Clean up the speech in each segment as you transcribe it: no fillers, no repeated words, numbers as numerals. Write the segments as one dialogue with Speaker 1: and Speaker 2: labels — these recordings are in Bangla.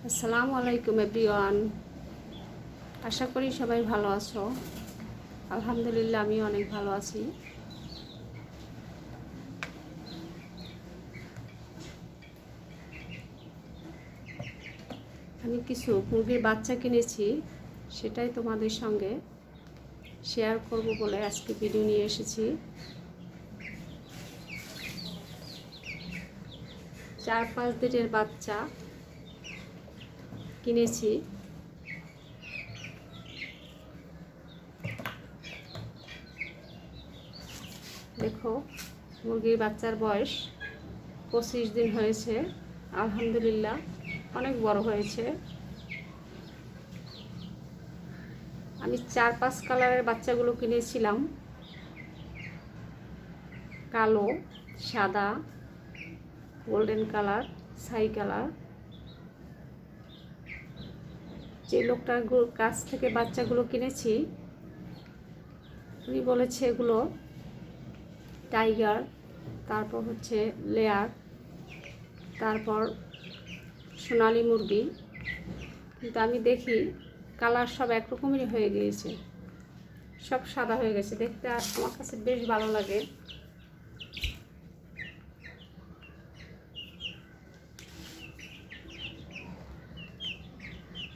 Speaker 1: আসসালামু আলাইকুম এভরিওয়ান। আশা করি সবাই ভালো আছো। আলহামদুলিল্লাহ আমি অনেক ভালো আছি। আমি কিছু মুরগির বাচ্চা কিনেছি, সেটাই তোমাদের সঙ্গে শেয়ার করব বলে আজকে ভিডিও নিয়ে এসেছি। 4-5 দিনের বাচ্চা কিনেছি। দেখো, মুরগির বাচ্চার বয়স 25 দিন হয়েছে। আলহামদুলিল্লাহ অনেক বড় হয়েছে। আমি 4-5 কালারের বাচ্চাগুলো কিনেছিলাম, কালো, সাদা, গোল্ডেন কালার, ছাই কালার। যে লোকটার কাছ থেকে বাচ্চাগুলো কিনেছি উনি বলেছে এগুলো টাইগার, তারপর হচ্ছে লেয়ার, তারপর সোনালি মুরগি। কিন্তু আমি দেখি কালার সব একরকমেরই হয়ে গিয়েছে, সব সাদা হয়ে গেছে। দেখতে আমার কাছে বেশ ভালো লাগে।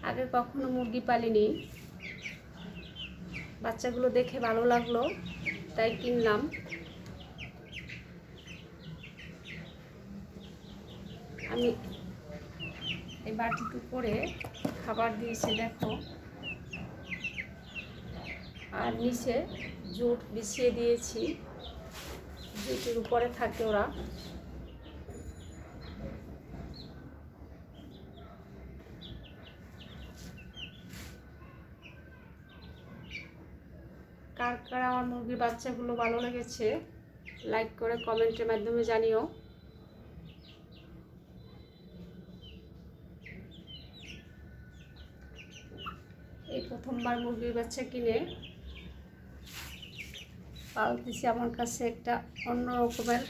Speaker 1: আগে কখনো মুরগি পালিনি, বাচ্চাগুলো দেখে ভালো লাগলো তাই কিনলাম। আমি এই বাটিতে করে খাবার দিয়েছি দেখো, আর নিচে জুট বিছিয়ে দিয়েছি, জুটের উপরে থাকে ওরা। কার কার আমার মুরগির বাচ্চাগুলো ভালো লেগেছে লাইক করে কমেন্টের মাধ্যমে জানিও। এই প্রথমবার মুরগির বাচ্চা কিনে পালতেছি, আমার কাছে একটা অন্য রকমের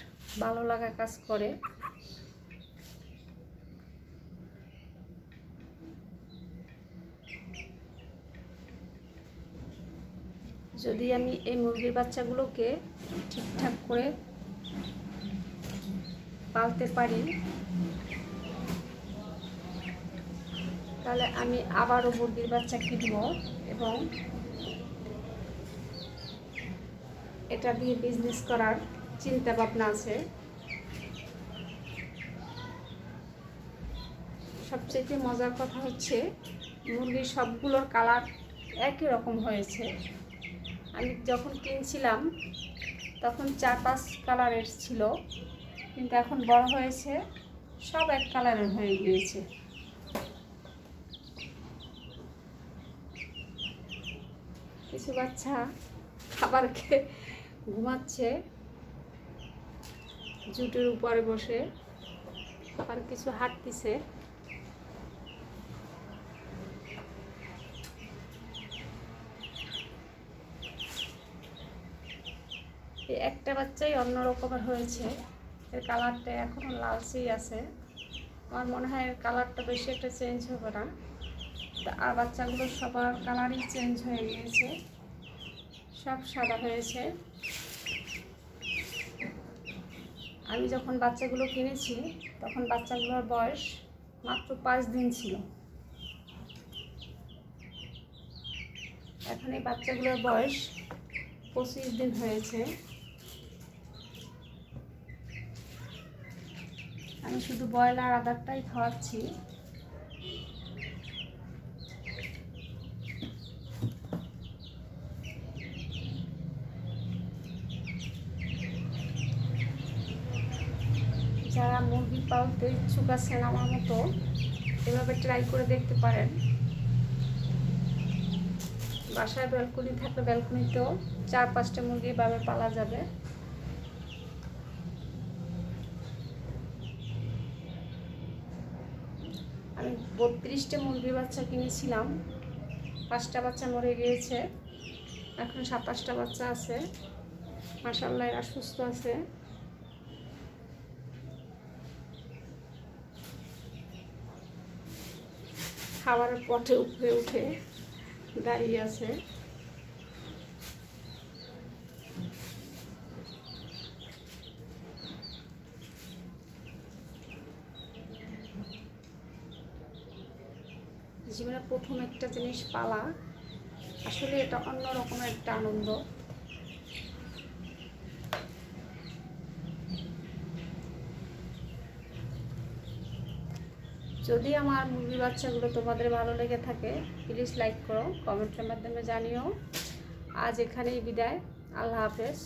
Speaker 1: ভালো লাগা কাজ করে। যদি আমি এই মুরগির বাচ্চাগুলোকে ঠিকঠাক করে পালতে পারি তাহলে আমি আবারও মুরগির বাচ্চা কিনব এবং এটা দিয়ে বিজনেস করার চিন্তা ভাবনা আছে। সবচেয়ে মজার কথা হচ্ছে মুরগির সবগুলোর কালার একই রকম হয়েছে। আমি যখন কিনছিলাম তখন 4-5 কালারের ছিল, কিন্তু এখন বড় হয়েছে সব এক কালারের হয়ে গিয়েছে। কিছু বাচ্চা খাবার খেয়ে ঘুমাচ্ছে জুটের উপরে বসে, আর কিছু হাঁটতেছে। এই একটা বাচ্চাই অন্য রকমের হয়েছে, এর কালারটা এখনো লালচেই আছে। আমার মনে হয় এর কালারটা বেশি একটা চেঞ্জ হবে না। আর বাচ্চাগুলো সবার কালারই চেঞ্জ হয়ে গিয়েছে, সব সাদা হয়েছে। আমি যখন বাচ্চাগুলো কিনেছি তখন বাচ্চাগুলোর বয়স মাত্র 5 দিন ছিল। এখন এই বাচ্চাগুলোর বয়স 25 দিন হয়েছে। আমি শুধু ব্রয়লার আদারটাই খাওয়াচ্ছি। যারা মুরগি পালতে ইচ্ছুক আছেন আমার মতো, এভাবে ট্রাই করে দেখতে পারেন। বাসায় ব্যালকনি থাকলে ব্যালকনিতেও 4-5টা মুরগি এভাবে পালা যাবে। আমি 32টা মুরগির বাচ্চা কিনেছিলাম, 5টা বাচ্চা মরে গিয়েছে, এখন 27টা বাচ্চা আছে। মাশাআল্লাহ এরা সুস্থ আছে। খাবারের পটে উপরে উঠে দাঁড়িয়ে আছে। জীবনে প্রথম একটা জিনিস পালা, আসলে এটা অন্যরকম একটা আনন্দ। যদি আমার মুরগি বাচ্চাগুলো তোমাদের ভালো লেগে থাকে, প্লিজ লাইক করো, কমেন্টের মাধ্যমে জানিও। আজ এখানেই বিদায়, আল্লাহ হাফেজ।